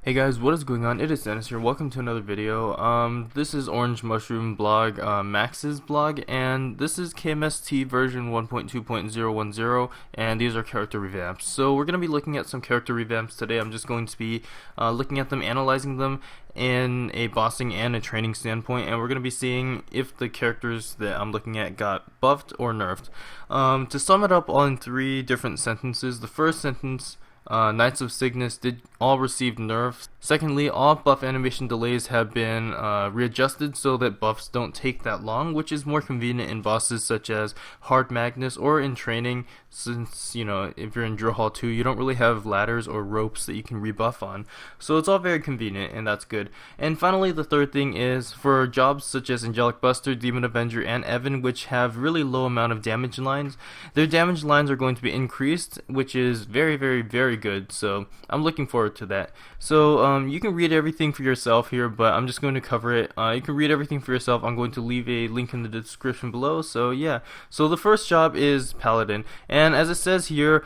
Hey guys, what is going on? It is Dennis here. Welcome to another video. This is Orange Mushroom blog, Max's blog, and this is KMST version 1.2.010, and these are character revamps. So we're going to be looking at some character revamps today. I'm just going to be looking at them, analyzing them in a bossing and a training standpoint, and we're going to be seeing if the characters that I'm looking at got buffed or nerfed. To sum it up all in three different sentences, the first sentence, Knights of Cygnus did all receive nerfs. Secondly, all buff animation delays have been readjusted so that buffs don't take that long, which is more convenient in bosses such as Hard Magnus or in training, since, you know, if you're in Drill Hall 2, you don't really have ladders or ropes that you can rebuff on. So it's all very convenient, and that's good. And finally, the third thing is for jobs such as Angelic Buster, Demon Avenger, and Evan, which have really low amount of damage lines, their damage lines are going to be increased, which is very, very, very good. So I'm looking forward to that. So you can read everything for yourself here, but I'm just going to cover it. You can read everything for yourself. I'm going to leave a link in the description below. So yeah, so the first job is Paladin, and as it says here,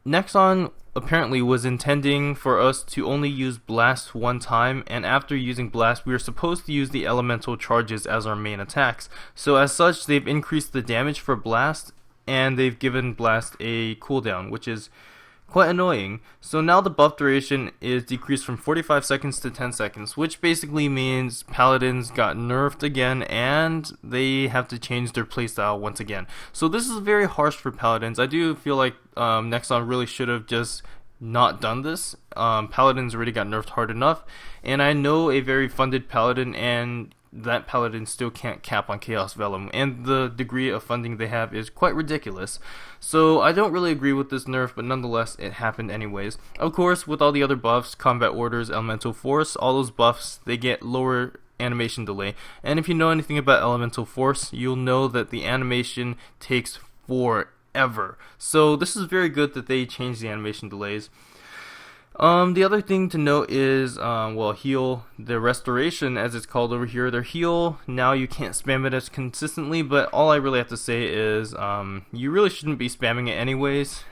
Nexon apparently was intending for us to only use Blast one time, and after using Blast we are supposed to use the elemental charges as our main attacks. So as such, they've increased the damage for Blast, and they've given Blast a cooldown, which is quite annoying. So now the buff duration is decreased from 45 seconds to 10 seconds, which basically means Paladins got nerfed again and they have to change their playstyle once again. So this is very harsh for Paladins. I do feel like Nexon really should have just not done this. Paladins already got nerfed hard enough, and I know a very funded Paladin, and that Paladin still can't cap on Chaos Vellum, and the degree of funding they have is quite ridiculous. So I don't really agree with this nerf, but nonetheless it happened anyways. Of course, with all the other buffs, Combat Orders, Elemental Force, all those buffs, they get lower animation delay. And if you know anything about Elemental Force, you'll know that the animation takes forever. So this is very good that they changed the animation delays. The other thing to note is, heal, their restoration, as it's called over here, their heal, now you can't spam it as consistently, but all I really have to say is, you really shouldn't be spamming it anyways.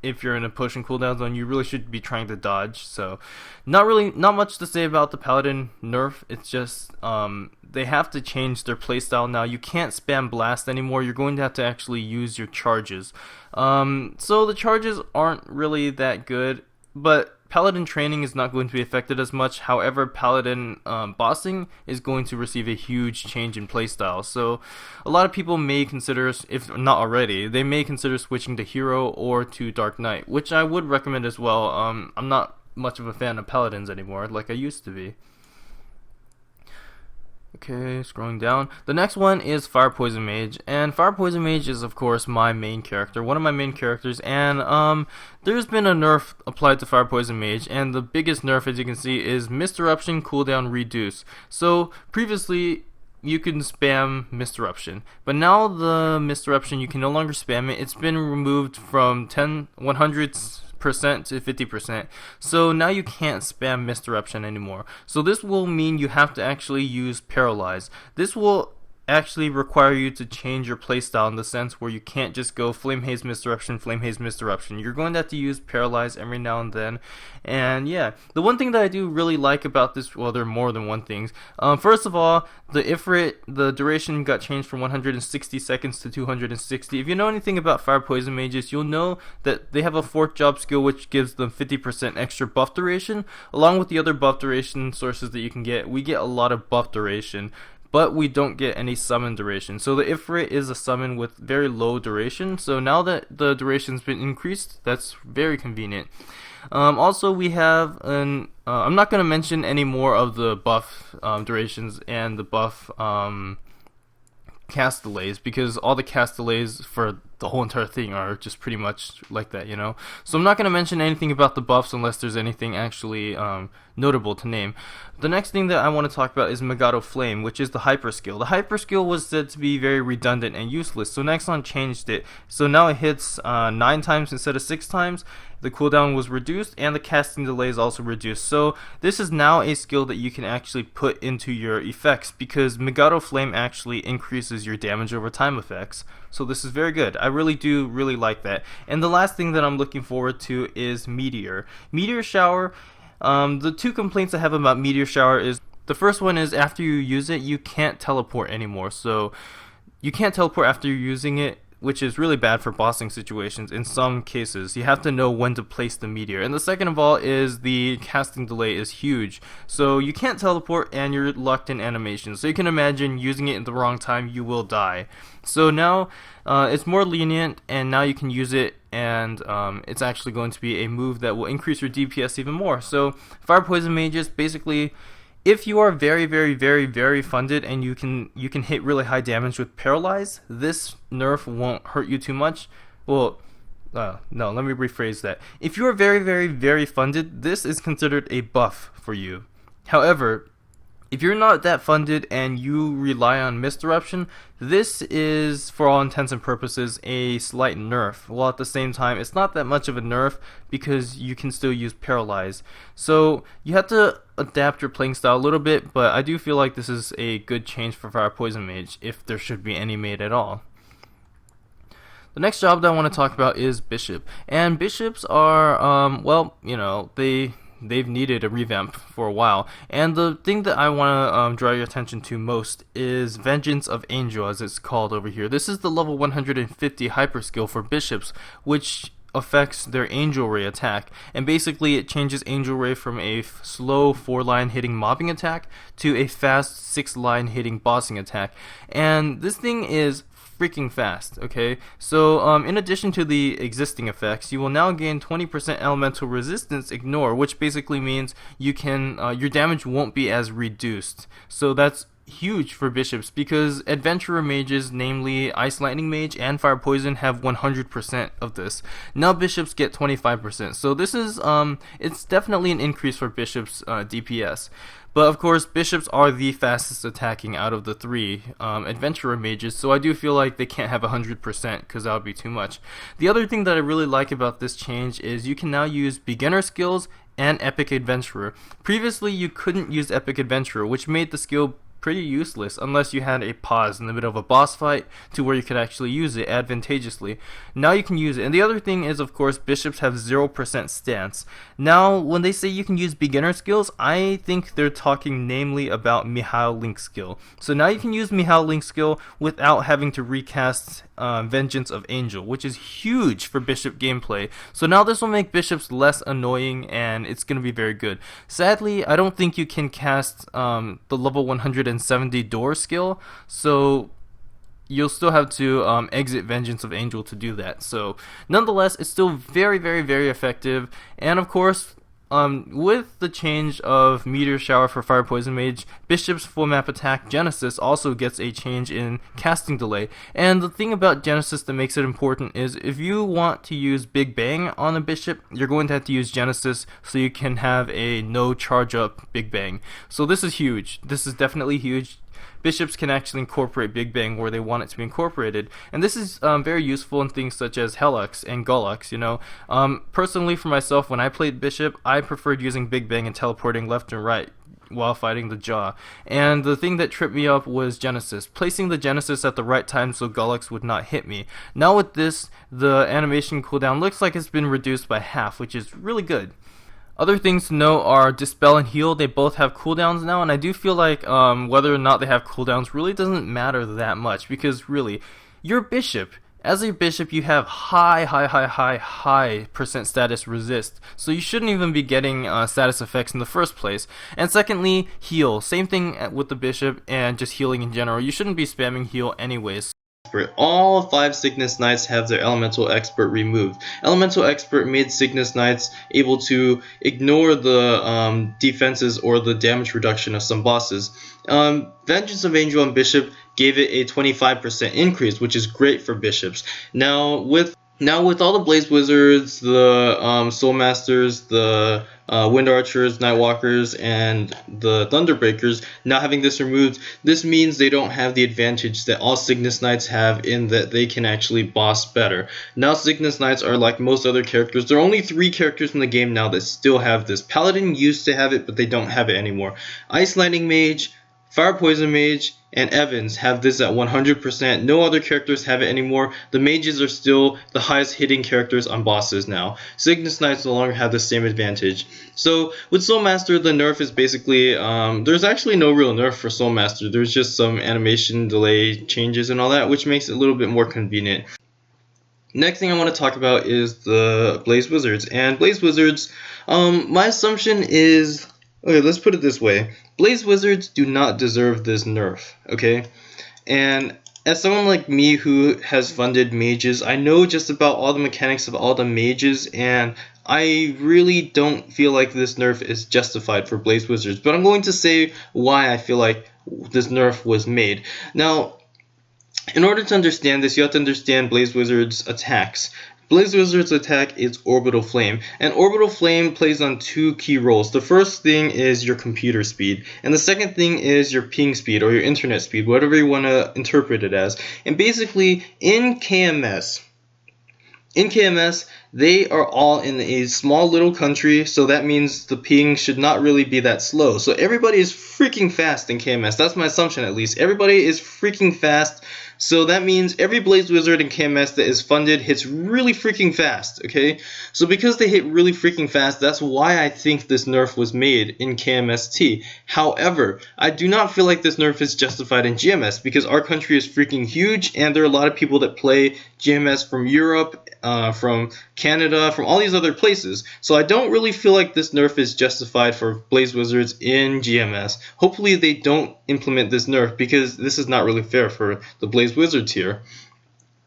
If you're in a push and cooldown zone, you really should be trying to dodge. So, not much to say about the Paladin nerf. It's just, they have to change their playstyle now. You can't spam Blast anymore. You're going to have to actually use your charges. So the charges aren't really that good, but Paladin training is not going to be affected as much. However, Paladin bossing is going to receive a huge change in playstyle. So a lot of people may consider, if not already, they may consider switching to Hero or to Dark Knight, which I would recommend as well. I'm not much of a fan of Paladins anymore like I used to be. Okay, scrolling down. The next one is Fire Poison Mage, and Fire Poison Mage is of course my main character, one of my main characters, and there's been a nerf applied to Fire Poison Mage, and the biggest nerf, as you can see, is Misdirruption cooldown reduce. So previously you can spam Misdirruption, but now the Misdirruption, you can no longer spam it. It's been removed from 100% to 50%. So now you can't spam Misdirruption anymore. So this will mean you have to actually use Paralyze. This will actually require you to change your playstyle in the sense where you can't just go Flame Haze Misdirruption, Flame Haze Misdirruption. You're going to have to use Paralyze every now and then. And yeah, the one thing that I do really like about this, well, there are more than one things. First of all, the Ifrit, the duration got changed from 160 seconds to 260. If you know anything about Fire Poison Mages, you'll know that they have a fourth job skill which gives them 50% extra buff duration. Along with the other buff duration sources that you can get, we get a lot of buff duration, but we don't get any summon duration. So the Ifrit is a summon with very low duration. So now that the duration's been increased, that's very convenient. Also, we have an I'm not going to mention any more of the buff durations and the buff cast delays, because all the cast delays for the whole entire thing are just pretty much like that, you know. So I'm not going to mention anything about the buffs unless there's anything actually notable to name. The next thing that I want to talk about is Megado Flame, which is the hyper skill. The hyper skill was said to be very redundant and useless, so Nexon changed it. So now it hits 9 times instead of 6 times. The cooldown was reduced and the casting delay is also reduced. So this is now a skill that you can actually put into your effects, because Megado Flame actually increases your damage over time effects. So this is very good. I really do like that. And the last thing that I'm looking forward to is Meteor. Meteor Shower, the two complaints I have about Meteor Shower is, the first one is after you use it, you can't teleport anymore. So you can't teleport after you're using it, which is really bad for bossing situations in some cases. You have to know when to place the meteor. And the second of all is the casting delay is huge. So you can't teleport and you're locked in animation. So you can imagine using it at the wrong time, you will die. So now it's more lenient, and now you can use it, and it's actually going to be a move that will increase your DPS even more. So Fire Poison Mages, basically, if you are very funded and you can hit really high damage with Paralyze, this nerf won't hurt you too much. Well, no, let me rephrase that. If you are very funded, this is considered a buff for you. However, if you're not that funded and you rely on Misdirruption, this is, for all intents and purposes, a slight nerf. While at the same time, it's not that much of a nerf because you can still use Paralyze. So you have to adapt your playing style a little bit, but I do feel like this is a good change for Fire Poison Mage, if there should be any made at all. The next job that I want to talk about is Bishop. And Bishops are, well, you know, they've needed a revamp for a while, and the thing that I want to draw your attention to most is Vengeance of Angel, as it's called over here. This is the level 150 hyper skill for bishops, which affects their Angel Ray attack, and basically it changes Angel Ray from a slow 4-line hitting mobbing attack to a fast 6-line hitting bossing attack. And this thing is freaking fast. Okay, so in addition to the existing effects, you will now gain 20% elemental resistance ignore, which basically means you can your damage won't be as reduced. So that's huge for bishops, because adventurer mages, namely Ice Lightning Mage and Fire Poison, have 100% of this. Now bishops get 25%. So this is it's definitely an increase for bishops DPS. But of course, bishops are the fastest attacking out of the three adventurer mages, so I do feel like they can't have 100% because that would be too much. The other thing that I really like about this change is you can now use beginner skills and epic adventurer. Previously, you couldn't use epic adventurer, which made the skill pretty useless unless you had a pause in the middle of a boss fight to where you could actually use it advantageously. Now you can use it. And the other thing is, of course, bishops have 0% stance. Now, when they say you can use beginner skills, I think they're talking namely about Mihail Link's skill. So now you can use Mihail Link's skill without having to recast Vengeance of Angel, which is huge for bishop gameplay. So now this will make bishops less annoying, and it's going to be very good. Sadly, I don't think you can cast the level 170 door skill, so you'll still have to exit Vengeance of Angel to do that. So nonetheless, it's still very effective. And of course, with the change of Meteor Shower for Fire Poison Mage, Bishop's full map attack Genesis also gets a change in casting delay. And the thing about Genesis that makes it important is if you want to use Big Bang on a Bishop, you're going to have to use Genesis so you can have a no charge up Big Bang. So this is huge. This is definitely huge. Bishops can actually incorporate Big Bang where they want it to be incorporated, and this is very useful in things such as Helix and Gullux. You know, personally for myself, when I played Bishop, I preferred using Big Bang and teleporting left and right while fighting the Jaw. And the thing that tripped me up was Genesis, placing the Genesis at the right time so Gullux would not hit me. Now with this, the animation cooldown looks like it's been reduced by half, which is really good. Other things to note are Dispel and Heal. They both have cooldowns now, and I do feel like whether or not they have cooldowns really doesn't matter that much, because really, you're Bishop. As a Bishop, you have high percent status resist, so you shouldn't even be getting status effects in the first place. And secondly, Heal. Same thing with the Bishop and just healing in general. You shouldn't be spamming Heal anyways. All 5 Sickness Knights have their Elemental Expert removed. Elemental Expert made Sickness Knights able to ignore the defenses or the damage reduction of some bosses. Vengeance of Angel and Bishop gave it a 25% increase, which is great for bishops. Now with all the Blaze Wizards, the Soul Masters, the Wind Archers, Nightwalkers, and the Thunderbreakers now having this removed, this means they don't have the advantage that all Sickness Knights have in that they can actually boss better. Now Sickness Knights are like most other characters. There are only 3 characters in the game now that still have this. Paladin used to have it, but they don't have it anymore. Ice Lightning Mage, Fire Poison Mage and Evans have this at 100%. No other characters have it anymore. The mages are still the highest hitting characters on bosses now. Cygnus Knights no longer have the same advantage. So with Soul Master, the nerf is basically, there's actually no real nerf for Soul Master. There's just some animation delay changes and all that, which makes it a little bit more convenient. Next thing I want to talk about is the Blaze Wizards. And Blaze Wizards, my assumption is, okay, let's put it this way. Blaze Wizards do not deserve this nerf, okay? And as someone like me who has funded mages, I know just about all the mechanics of all the mages, and I really don't feel like this nerf is justified for Blaze Wizards. But I'm going to say why I feel like this nerf was made. Now, in order to understand this, you have to understand Blaze Wizard's attacks. Blaze Wizard's attack is Orbital Flame, and Orbital Flame plays on two key roles. The first thing is your computer speed, and the second thing is your ping speed or your internet speed, whatever you want to interpret it as. And basically, in KMS, they are all in a small little country, so that means the ping should not really be that slow. So everybody is freaking fast in KMS. That's my assumption at least. Everybody is freaking fast. So that means every Blaze Wizard in KMS that is funded hits really freaking fast, okay? So because they hit really freaking fast, that's why I think this nerf was made in KMST. However, I do not feel like this nerf is justified in GMS because our country is freaking huge and there are a lot of people that play GMS from Europe, from Canada, from all these other places. So I don't really feel like this nerf is justified for Blaze Wizards in GMS. Hopefully they don't implement this nerf because this is not really fair for the Blaze Wizards here.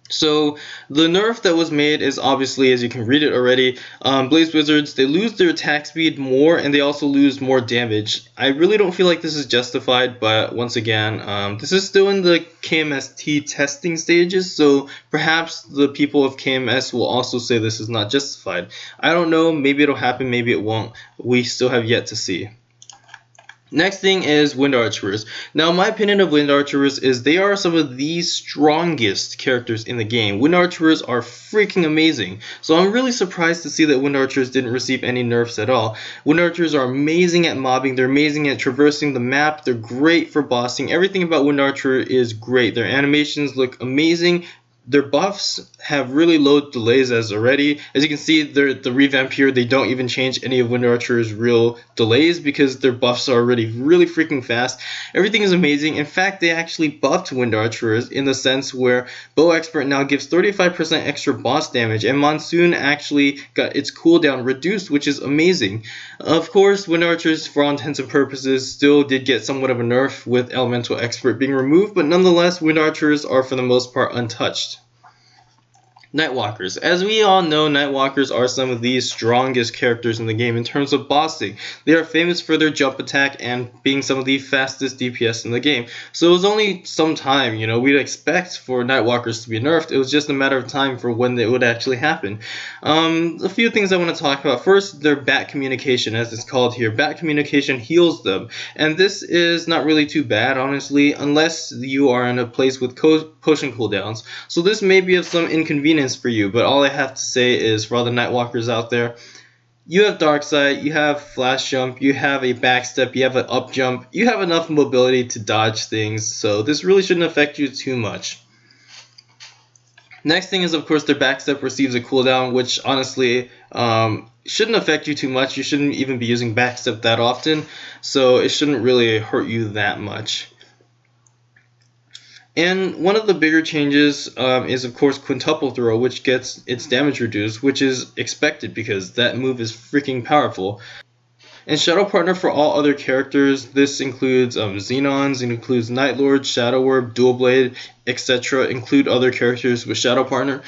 So the nerf that was made is obviously, as you can read it already, Blaze Wizards, they lose their attack speed more and they also lose more damage. I really don't feel like this is justified, but once again, this is still in the KMST testing stages, so perhaps the people of KMS will also say this is not justified. I don't know, maybe it'll happen, maybe it won't. We still have yet to see. Next thing is Wind Archers. Now, my opinion of Wind Archers is they are some of the strongest characters in the game. Wind Archers are freaking amazing. So I'm really surprised to see that Wind Archers didn't receive any nerfs at all. Wind Archers are amazing at mobbing. They're amazing at traversing the map. They're great for bossing. Everything about Wind Archer is great. Their animations look amazing. Their buffs have really low delays as already. As you can see, the revamp here, they don't even change any of Wind Archer's real delays because their buffs are already really freaking fast. Everything is amazing. In fact, they actually buffed Wind Archers in the sense where Bow Expert now gives 35% extra boss damage, and Monsoon actually got its cooldown reduced, which is amazing. Of course, Wind Archers, for all intents and purposes, still did get somewhat of a nerf with Elemental Expert being removed, but nonetheless, Wind Archers are for the most part untouched. Nightwalkers. As we all know, Nightwalkers are some of the strongest characters in the game in terms of bossing. They are famous for their jump attack and being some of the fastest DPS in the game. So it was only some time, we'd expect for Nightwalkers to be nerfed. It was just a matter of time for when it would actually happen. A few things I want to talk about. First, their bat communication, as it's called here. Bat communication heals them. And this is not really too bad, honestly, unless you are in a place with potion cooldowns. So this may be of some inconvenience for you, but all I have to say is for all the Nightwalkers out there, you have Dark Sight, you have Flash Jump, you have a backstep, you have an up jump, you have enough mobility to dodge things, so this really shouldn't affect you too much. Next thing is, of course, their backstep receives a cooldown, which honestly shouldn't affect you too much. You shouldn't even be using backstep that often, so it shouldn't really hurt you that much. And one of the bigger changes is, of course, Quintuple Throw, which gets its damage reduced, which is expected because that move is freaking powerful. And Shadow Partner for all other characters, this includes Xenons, it includes Night Lord, Shadow Orb, Dual Blade, etc. Include other characters with Shadow Partner.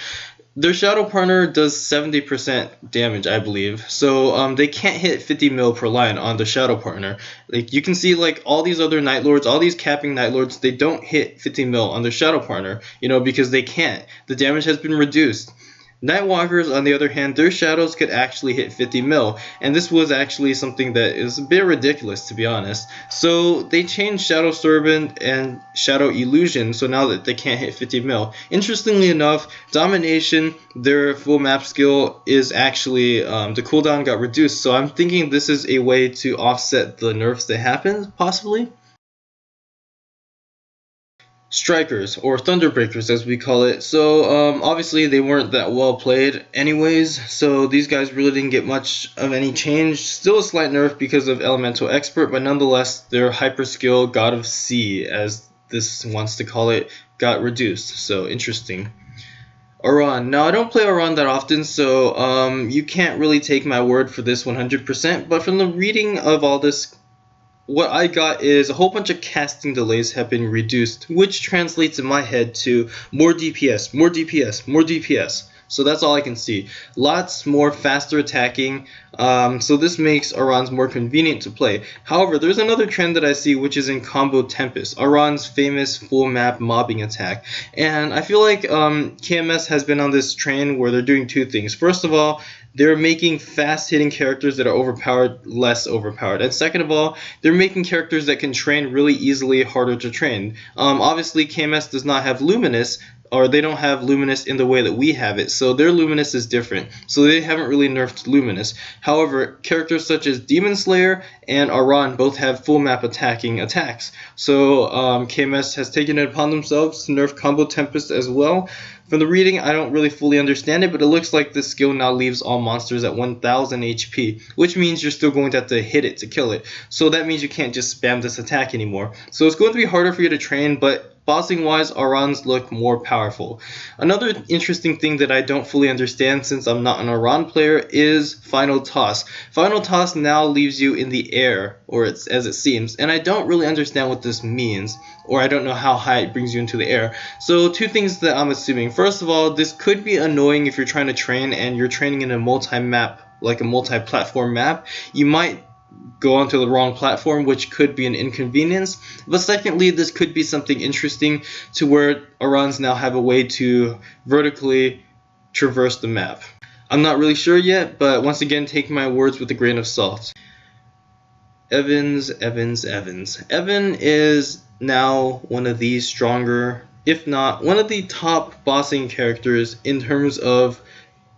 Their Shadow Partner does 70% damage, I believe, so they can't hit 50 mil per line on the Shadow Partner. Like you can see, like all these other Night Lords, all these capping Night Lords, they don't hit 50 mil on their Shadow Partner, because they can't. The damage has been reduced. Nightwalkers, on the other hand, their shadows could actually hit 50 mil, and this was actually something that is a bit ridiculous, to be honest. So they changed Shadow Servant and Shadow Illusion, so now that they can't hit 50 mil. Interestingly enough, Domination, their full map skill, is actually, the cooldown got reduced, so I'm thinking this is a way to offset the nerfs that happened, possibly. strikers, or thunderbreakers as we call it. So obviously they weren't that well played anyways, so these guys really didn't get much of any change. Still a slight nerf because of elemental expert, but nonetheless their hyper skill god of sea, as this wants to call it, got reduced. So interesting. Aran. Now I don't play Aran that often, so you can't really take my word for this 100%, but from the reading of all this, what I got is a whole bunch of casting delays have been reduced, which translates in my head to more DPS, more DPS, more DPS. So that's all I can see. Lots more faster attacking, so this makes Aran's more convenient to play. However, there's another trend that I see, which is in Combo Tempest, Aran's famous full map mobbing attack. And I feel like KMS has been on this train where they're doing two things. First of all, they're making fast-hitting characters that are overpowered less overpowered. And second of all, they're making characters that can train really easily harder to train. Obviously, KMS does not have Luminous, or they don't have Luminous in the way that we have it, so their Luminous is different. So they haven't really nerfed Luminous. However, characters such as Demon Slayer and Aran both have full map attacking attacks. So KMS has taken it upon themselves to nerf Combo Tempest as well. From the reading, I don't really fully understand it, but it looks like this skill now leaves all monsters at 1000 HP, which means you're still going to have to hit it to kill it. So that means you can't just spam this attack anymore. So it's going to be harder for you to train, but bossing wise, Arans look more powerful. Another interesting thing that I don't fully understand, since I'm not an Aran player, is Final Toss. Final Toss now leaves you in the air, or as it seems, and I don't really understand what this means, or I don't know how high it brings you into the air. So two things that I'm assuming. First of all, this could be annoying if you're trying to train and you're training in a multi-map, like a multi-platform map. You might go onto the wrong platform, which could be an inconvenience. But secondly, this could be something interesting to where Arans now have a way to vertically traverse the map. I'm not really sure yet, but once again, take my words with a grain of salt. Evans. Evan is now one of the stronger, if not one of the top bossing characters in terms of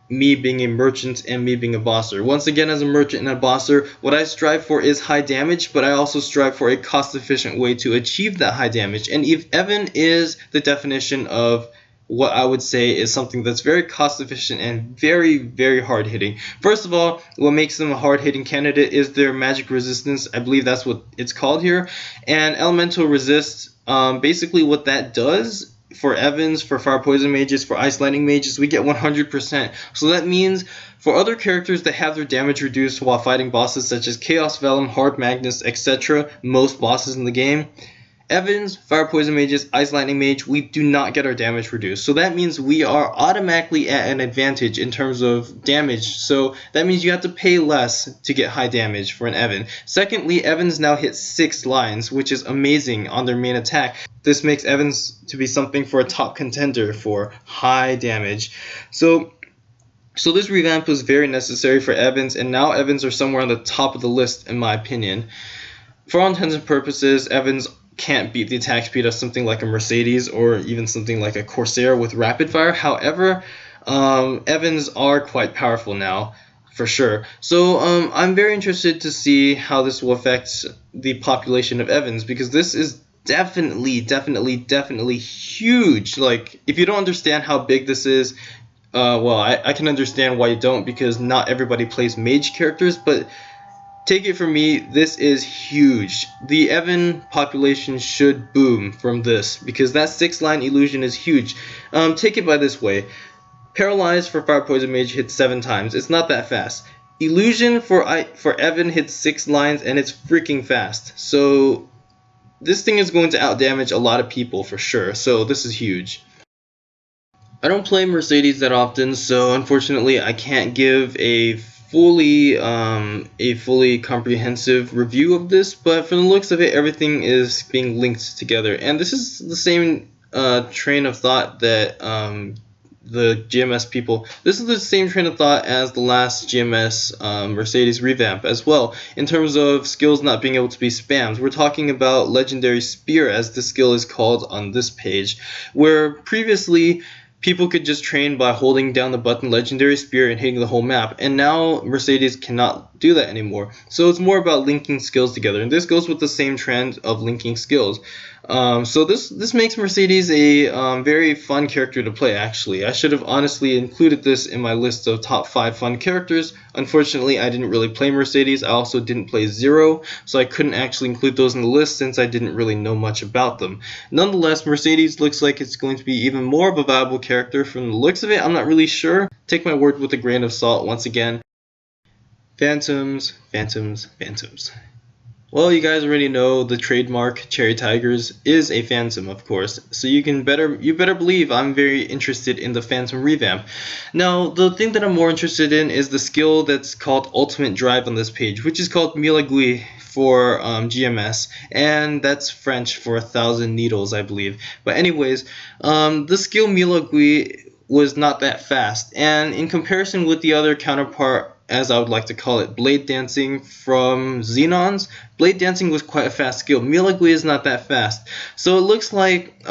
me being a merchant and me being a bosser. Once again, as a merchant and a bosser, what I strive for is high damage, but I also strive for a cost-efficient way to achieve that high damage. And if Evan is the definition of what I would say is something that's very cost-efficient and very, very hard-hitting. First of all, what makes them a hard-hitting candidate is their magic resistance. I believe that's what it's called here. And elemental resist, basically what that does for Evans, for Fire Poison Mages, for Ice Lightning Mages, we get 100%. So that means for other characters that have their damage reduced while fighting bosses such as Chaos Vellum, Hard Magnus, etc., most bosses in the game, Evans, Fire Poison Mages, Ice Lightning Mage, we do not get our damage reduced. So that means we are automatically at an advantage in terms of damage. So that means you have to pay less to get high damage for an Evan. Secondly, Evans now hit 6 lines, which is amazing on their main attack. This makes Evans to be something for a top contender for high damage. So this revamp was very necessary for Evans, and now Evans are somewhere on the top of the list in my opinion. For all intents and purposes, Evans can't beat the attack speed of something like a Mercedes or even something like a Corsair with rapid fire. However, Evans are quite powerful now, for sure. So I'm very interested to see how this will affect the population of Evans, because this is definitely huge. Like, if you don't understand how big this is, well, I can understand why you don't, because not everybody plays mage characters, but take it from me, this is huge. The Evan population should boom from this, because that 6-line illusion is huge. Take it by this way. Paralyzed for Fire Poison Mage hits 7 times. It's not that fast. Illusion for Evan hits 6 lines, and it's freaking fast. So this thing is going to outdamage a lot of people for sure. So this is huge. I don't play Mercedes that often, so unfortunately I can't give a fully comprehensive review of this, but from the looks of it, everything is being linked together. And this is the same train of thought that the GMS people, this is the same train of thought as the last GMS Mercedes revamp as well, in terms of skills not being able to be spammed. We're talking about Legendary Spear, as the skill is called on this page, where previously people could just train by holding down the button Legendary Spear and hitting the whole map, and now Mercedes cannot do that anymore. So it's more about linking skills together, and this goes with the same trend of linking skills. So this makes Mercedes a very fun character to play. Actually, I should have honestly included this in my list of top 5 fun characters. Unfortunately, I didn't really play Mercedes. I also didn't play Zero, so I couldn't actually include those in the list since I didn't really know much about them. Nonetheless, Mercedes looks like it's going to be even more of a viable character from the looks of it. I'm not really sure. Take my word with a grain of salt once again. Phantoms, phantoms, phantoms. Well, you guys already know the trademark Cherry Tigers is a Phantom, of course. So you better believe I'm very interested in the Phantom revamp. Now, the thing that I'm more interested in is the skill that's called Ultimate Drive on this page, which is called Milagui for GMS, and that's French for 1,000 needles, I believe. But anyways, the skill Milagui was not that fast, and in comparison with the other counterpart, as I would like to call it, Blade Dancing from Xenons, Blade Dancing was quite a fast skill. Milagui is not that fast. So it looks like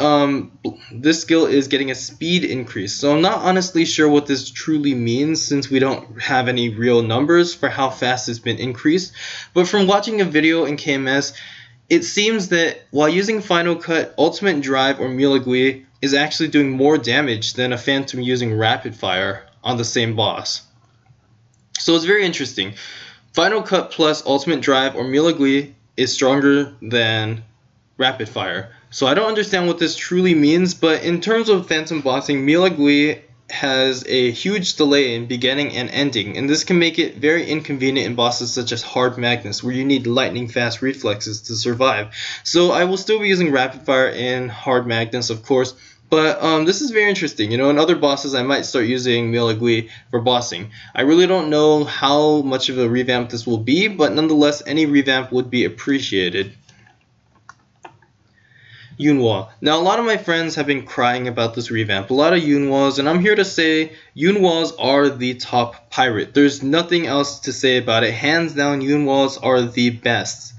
this skill is getting a speed increase. So I'm not honestly sure what this truly means since we don't have any real numbers for how fast it's been increased. But from watching a video in KMS, it seems that while using Final Cut, Ultimate Drive or Milagui is actually doing more damage than a Phantom using Rapid Fire on the same boss. So it's very interesting. Final Cut plus Ultimate Drive or Milagui is stronger than Rapid Fire. So I don't understand what this truly means, but in terms of Phantom bossing, Milagui has a huge delay in beginning and ending, and this can make it very inconvenient in bosses such as Hard Magnus, where you need lightning fast reflexes to survive. So I will still be using Rapid Fire in Hard Magnus, of course, but this is very interesting. In other bosses, I might start using Milagui for bossing. I really don't know how much of a revamp this will be, but nonetheless, any revamp would be appreciated. Eunwol. Now, a lot of my friends have been crying about this revamp. A lot of Eunwols, and I'm here to say Eunwols are the top pirate. There's nothing else to say about it. Hands down, Eunwols are the best.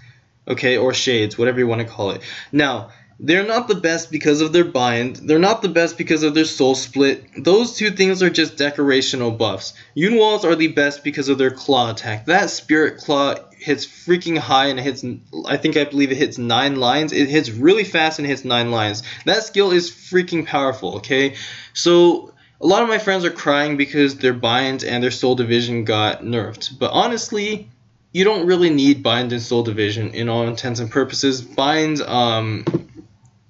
Okay, or shades, whatever you want to call it. Now, they're not the best because of their bind. They're not the best because of their soul split. Those two things are just decorational buffs. Eunwols are the best because of their claw attack. That spirit claw hits freaking high and it hits, I believe it hits 9 lines. It hits really fast and hits 9 lines. That skill is freaking powerful, okay? So a lot of my friends are crying because their bind and their soul division got nerfed. But honestly, you don't really need bind and soul division in all intents and purposes.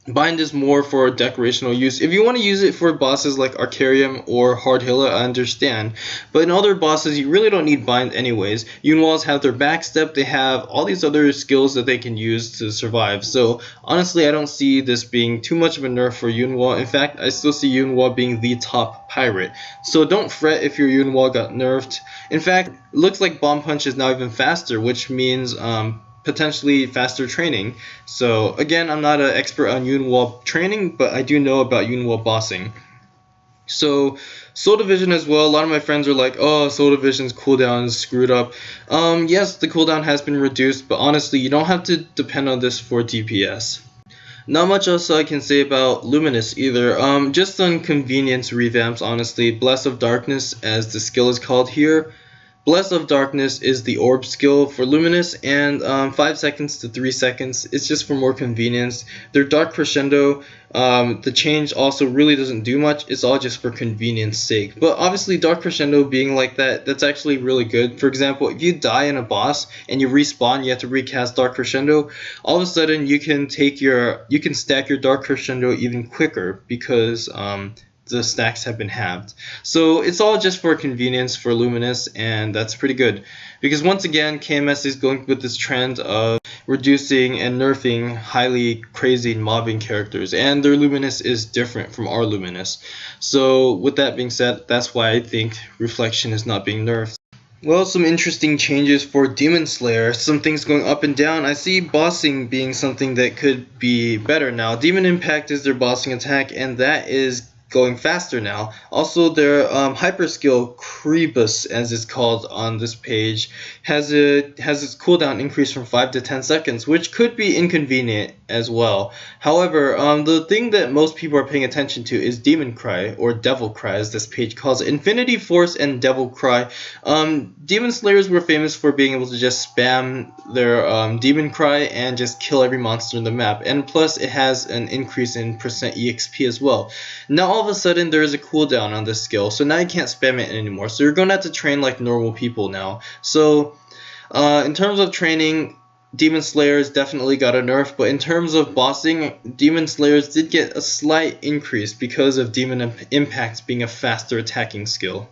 Bind is more for decorational use. If you want to use it for bosses like Arcarium or Hardhilla, I understand. But in other bosses, you really don't need Bind anyways. Eunwols have their backstep, they have all these other skills that they can use to survive. So honestly, I don't see this being too much of a nerf for Eunwol. In fact, I still see Eunwol being the top pirate. So don't fret if your Eunwol got nerfed. In fact, it looks like Bomb Punch is now even faster, which means potentially faster training. So again, I'm not an expert on Eunwol training, but I do know about Eunwol bossing. So Soul Division as well. A lot of my friends are like, oh, Soul Division's cooldown is screwed up. Yes, the cooldown has been reduced, but honestly, you don't have to depend on this for DPS. Not much else I can say about Luminous either. Just on convenience revamps, honestly. Bless of Darkness, as the skill is called here. Bless of Darkness is the orb skill for Luminous, and 5 seconds to 3 seconds. It's just for more convenience. Their Dark Crescendo, the change also really doesn't do much. It's all just for convenience sake. But obviously, Dark Crescendo being like that, that's actually really good. For example, if you die in a boss and you respawn, you have to recast Dark Crescendo. All of a sudden, you can stack your Dark Crescendo even quicker because the stacks have been halved. So it's all just for convenience for Luminous, and that's pretty good. Because once again, KMS is going with this trend of reducing and nerfing highly crazy mobbing characters, and their Luminous is different from our Luminous. So with that being said, that's why I think Reflection is not being nerfed. Well, some interesting changes for Demon Slayer. Some things going up and down. I see bossing being something that could be better now. Demon Impact is their bossing attack, and that is going faster now. Also, their hyper skill Crebus, as it's called on this page, has its cooldown increased from 5 to 10 seconds, which could be inconvenient as well. However, the thing that most people are paying attention to is Demon Cry, or Devil Cry as this page calls it. Infinity Force and Devil Cry. Demon Slayers were famous for being able to just spam their Demon Cry and just kill every monster in the map, and plus it has an increase in percent EXP as well. Now all of a sudden there is a cooldown on this skill, so now you can't spam it anymore, so you're going to have to train like normal people now. So in terms of training, Demon Slayers definitely got a nerf, but in terms of bossing, Demon Slayers did get a slight increase because of Demon Impact being a faster attacking skill.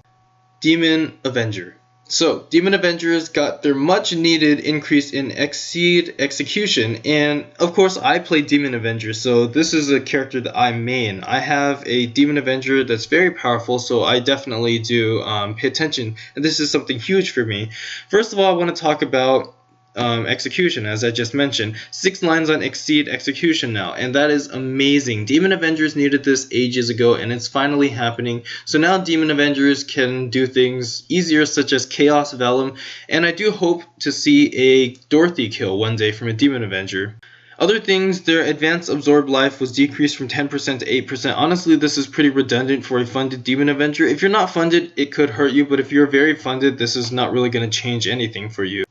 Demon Avenger. So, Demon Avengers got their much needed increase in Exceed Execution, and of course I play Demon Avenger, so this is a character that I main. I have a Demon Avenger that's very powerful, so I definitely do pay attention, and this is something huge for me. First of all, I want to talk about execution, as I just mentioned. 6 lines on Exceed Execution now, and that is amazing. Demon Avengers needed this ages ago, and it's finally happening. So now Demon Avengers can do things easier, such as Chaos Vellum, and I do hope to see a Dorothy kill one day from a Demon Avenger. Other things, their advanced absorb life was decreased from 10% to 8%. Honestly, this is pretty redundant for a funded Demon Avenger. If you're not funded, it could hurt you, but if you're very funded, this is not really going to change anything for you.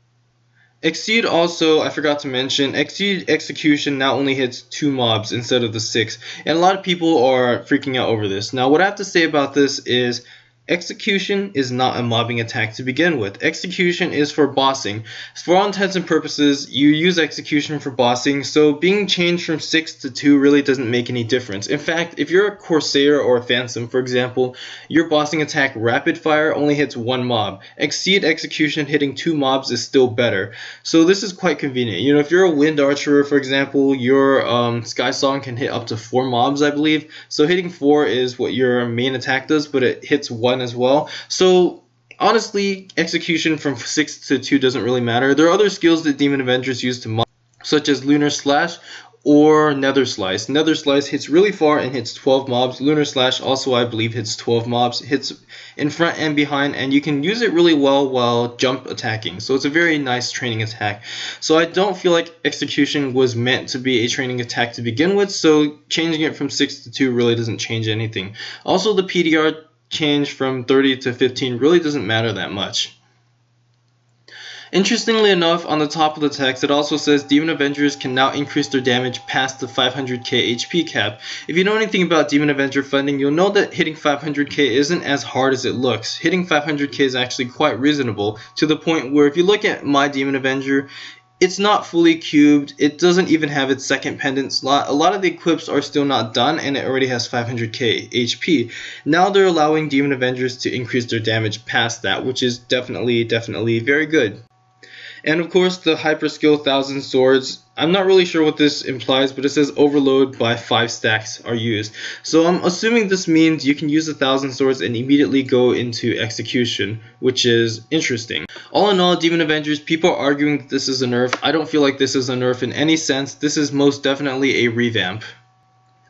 Exceed also, I forgot to mention, Exceed Execution now only hits 2 mobs instead of the 6, and a lot of people are freaking out over this. Now what I have to say about this is, Execution is not a mobbing attack to begin with. Execution is for bossing. For all intents and purposes, you use Execution for bossing, so being changed from 6 to 2 really doesn't make any difference. In fact, if you're a Corsair or a Phantom, for example, your bossing attack Rapid Fire only hits 1 mob. Exceed Execution hitting 2 mobs is still better. So this is quite convenient. You know, if you're a Wind Archer, for example, your Sky Song can hit up to 4 mobs, I believe. So hitting 4 is what your main attack does, but it hits 1 as well. So honestly, execution from 6 to 2 doesn't really matter. There are other skills that Demon Avengers use to mob, such as Lunar Slash or Nether Slice. Nether Slice hits really far and hits 12 mobs. Lunar Slash also, I believe, hits 12 mobs. Hits in front and behind, and you can use it really well while jump attacking. So it's a very nice training attack. So I don't feel like execution was meant to be a training attack to begin with, so changing it from 6 to 2 really doesn't change anything. Also, the PDR change from 30 to 15 really doesn't matter that much. Interestingly enough, on the top of the text, it also says Demon Avengers can now increase their damage past the 500k HP cap. If you know anything about Demon Avenger funding, you'll know that hitting 500k isn't as hard as it looks. Hitting 500k is actually quite reasonable, to the point where if you look at my Demon Avenger, it's not fully cubed, it doesn't even have its second pendant slot. A lot of the equips are still not done, and it already has 500k HP. Now they're allowing Demon Avengers to increase their damage past that, which is definitely very good. And of course the hyper skill 1000 swords, I'm not really sure what this implies, but it says overload by 5 stacks are used. So I'm assuming this means you can use 1000 swords and immediately go into execution, which is interesting. All in all, Demon Avengers, people are arguing that this is a nerf. I don't feel like this is a nerf in any sense. This is most definitely a revamp.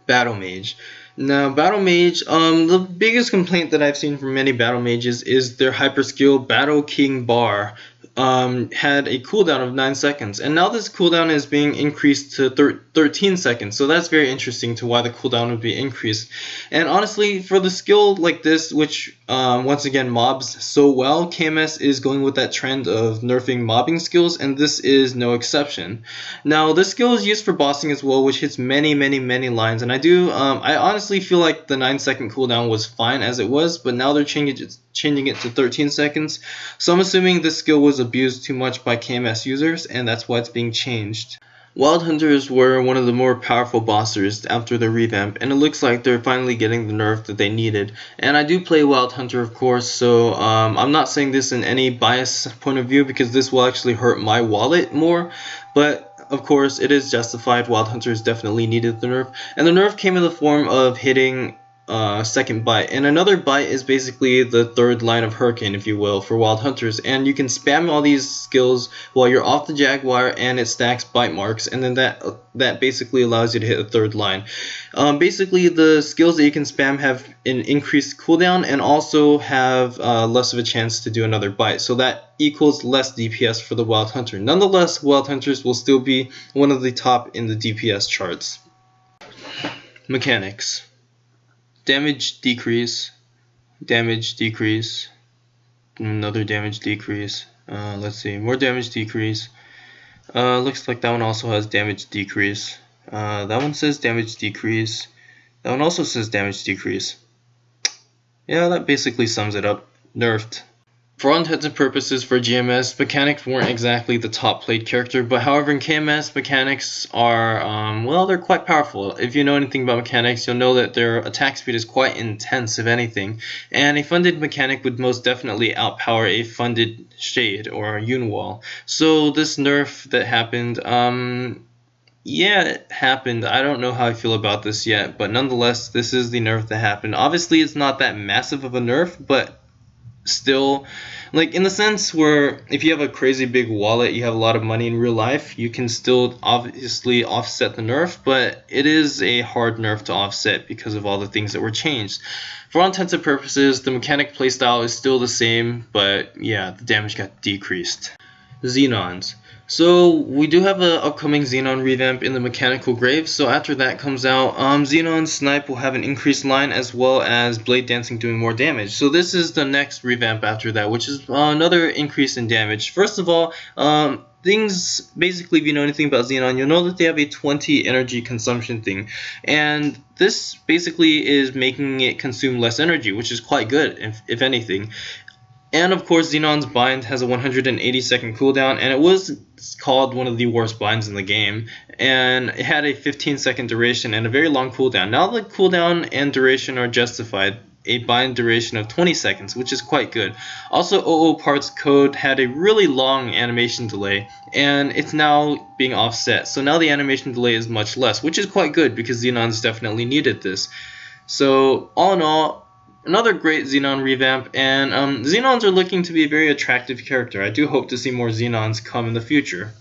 Battle Mage. Now, Battle Mage, the biggest complaint that I've seen from many Battle Mages is their hyper skill Battle King Bar had a cooldown of 9 seconds, and now this cooldown is being increased to 13 seconds, so that's very interesting to why the cooldown would be increased. And honestly, for the skill like this, which once again mobs so well, KMS is going with that trend of nerfing mobbing skills, and this is no exception. Now, this skill is used for bossing as well, which hits many lines, and I honestly feel like the 9-second cooldown was fine as it was, but now they're changing it to 13 seconds, so I'm assuming this skill was abused too much by KMS users, and that's why it's being changed. Wild Hunters were one of the more powerful bossers after the revamp, and it looks like they're finally getting the nerf that they needed. And I do play Wild Hunter, of course, so I'm not saying this in any biased point of view, because this will actually hurt my wallet more, but of course it is justified. Wild Hunters definitely needed the nerf, and the nerf came in the form of hitting second bite. And another bite is basically the third line of Hurricane, if you will, for Wild Hunters. And you can spam all these skills while you're off the Jaguar, and it stacks bite marks, and then that basically allows you to hit a third line. Basically, the skills that you can spam have an increased cooldown and also have less of a chance to do another bite. So that equals less DPS for the Wild Hunter. Nonetheless, Wild Hunters will still be one of the top in the DPS charts. Mechanics. Damage decrease, another damage decrease. Let's see, more damage decrease. Looks like that one also has damage decrease. That one says damage decrease. That one also says damage decrease. Yeah, that basically sums it up. Nerfed. For all intents and purposes for GMS, mechanics weren't exactly the top played character, but however in KMS, mechanics are, well, they're quite powerful. If you know anything about mechanics, you'll know that their attack speed is quite intense, if anything, and a funded mechanic would most definitely outpower a funded Shade or Eunwol. So this nerf that happened, yeah, it happened. I don't know how I feel about this yet, but nonetheless, this is the nerf that happened. Obviously, it's not that massive of a nerf, but still, like, in the sense where if you have a crazy big wallet, you have a lot of money in real life, you can still obviously offset the nerf, but it is a hard nerf to offset because of all the things that were changed. For all intents and purposes, the mechanic playstyle is still the same, but yeah, the damage got decreased. Xenons. So we do have an upcoming Xenon revamp in the Mechanical Grave, so after that comes out, Xenon Snipe will have an increased line as well as Blade Dancing doing more damage. So this is the next revamp after that, which is another increase in damage. First of all, things, basically if you know anything about Xenon, you'll know that they have a 20 energy consumption thing, and this basically is making it consume less energy, which is quite good, if anything. And of course, Xenon's bind has a 180-second cooldown, and it was called one of the worst binds in the game, and it had a 15-second duration and a very long cooldown. Now the cooldown and duration are justified, a bind duration of 20 seconds, which is quite good. Also, OO Parts Code had a really long animation delay, and it's now being offset, so now the animation delay is much less, which is quite good because Xenons definitely needed this. So all in all, another great Xenon revamp, and Xenons are looking to be a very attractive character. I do hope to see more Xenons come in the future.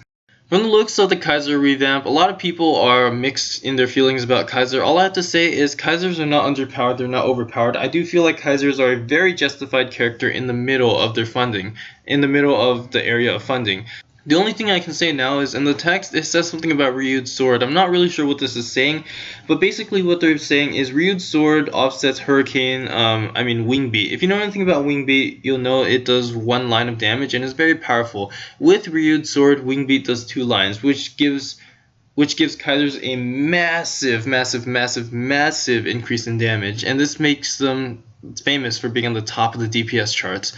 From the looks of the Kaiser revamp, a lot of people are mixed in their feelings about Kaiser. All I have to say is Kaisers are not underpowered, they're not overpowered. I do feel like Kaisers are a very justified character in the middle of their funding, in the middle of the area of funding. The only thing I can say now is in the text it says something about Ryu's sword. I'm not really sure what this is saying, but basically what they're saying is Ryu's sword offsets Wing Beat. If you know anything about Wing Beat, you'll know it does one line of damage and is very powerful. With Ryu's sword, Wing Beat does 2 lines, which gives Kaisers a massive increase in damage, and this makes them famous for being on the top of the DPS charts.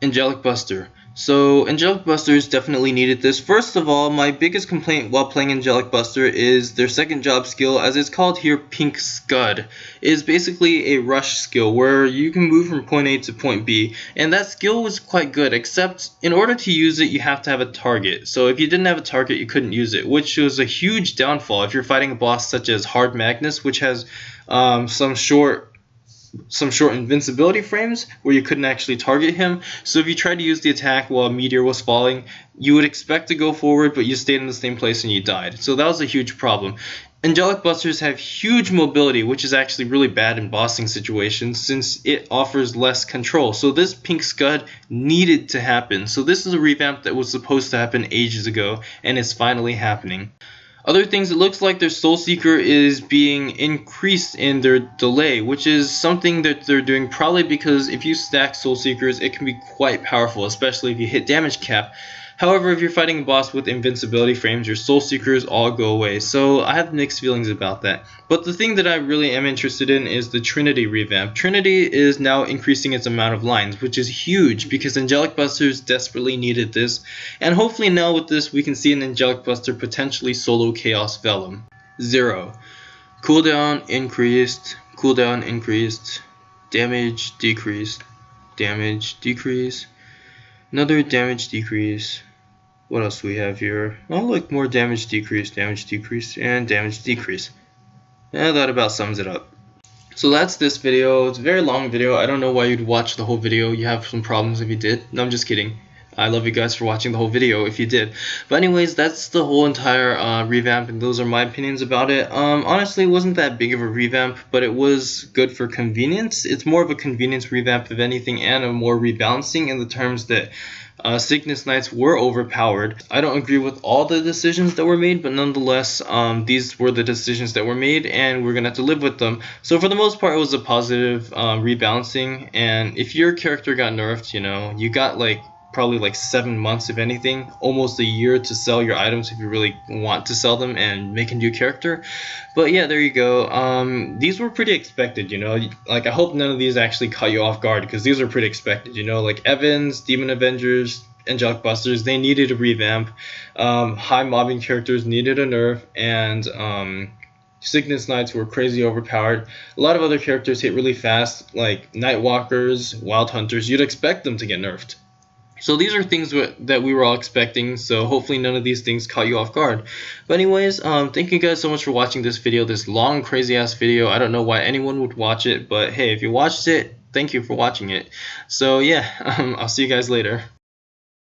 Angelic Buster. So Angelic Busters definitely needed this. First of all, my biggest complaint while playing Angelic Buster is their second job skill, as it's called here, Pink Scud. It is basically a rush skill where you can move from point A to point B, and that skill was quite good, except in order to use it you have to have a target. So if you didn't have a target you couldn't use it, which was a huge downfall if you're fighting a boss such as Hard Magnus, which has some short invincibility frames where you couldn't actually target him. So if you tried to use the attack while a meteor was falling, you would expect to go forward, but you stayed in the same place and you died. So that was a huge problem. Angelic Busters have huge mobility, which is actually really bad in bossing situations since it offers less control. So this Pink Scud needed to happen. So this is a revamp that was supposed to happen ages ago, and it's finally happening. Other things, it looks like their Soul Seeker is being increased in their delay, which is something that they're doing probably because if you stack Soul Seekers, it can be quite powerful, especially if you hit damage cap. However, if you're fighting a boss with invincibility frames, your Soul Seekers all go away, so I have mixed feelings about that. But the thing that I really am interested in is the Trinity revamp. Trinity is now increasing its amount of lines, which is huge because Angelic Busters desperately needed this, and hopefully now with this we can see an Angelic Buster potentially solo Chaos Vellum. 0. Cooldown increased, damage decreased, another damage decrease. What else do we have here? Oh look, more damage decrease, and damage decrease. Yeah, that about sums it up. So that's this video. It's a very long video. I don't know why you'd watch the whole video. You have some problems if you did. No, I'm just kidding. I love you guys for watching the whole video if you did. But anyways, that's the whole entire revamp, and those are my opinions about it. Honestly, it wasn't that big of a revamp, but it was good for convenience. It's more of a convenience revamp if anything, and a more rebalancing in the terms that Sickness Knights were overpowered. I don't agree with all the decisions that were made, but nonetheless, these were the decisions that were made, and we're gonna have to live with them. So for the most part, it was a positive rebalancing. And if your character got nerfed, you know, you got like probably like 7 months, if anything, almost a year to sell your items if you really want to sell them and make a new character. But yeah, there you go. These were pretty expected, you know. Like, I hope none of these actually caught you off guard, because these are pretty expected, you know. Like Evans, Demon Avengers, Angelic Busters, they needed a revamp. High mobbing characters needed a nerf, and Sickness Knights were crazy overpowered. A lot of other characters hit really fast, like Nightwalkers, Wild Hunters. You'd expect them to get nerfed. So these are things that we were all expecting, so hopefully none of these things caught you off guard. But anyways, thank you guys so much for watching this video, this long, crazy-ass video. I don't know why anyone would watch it, but hey, if you watched it, thank you for watching it. So yeah, I'll see you guys later.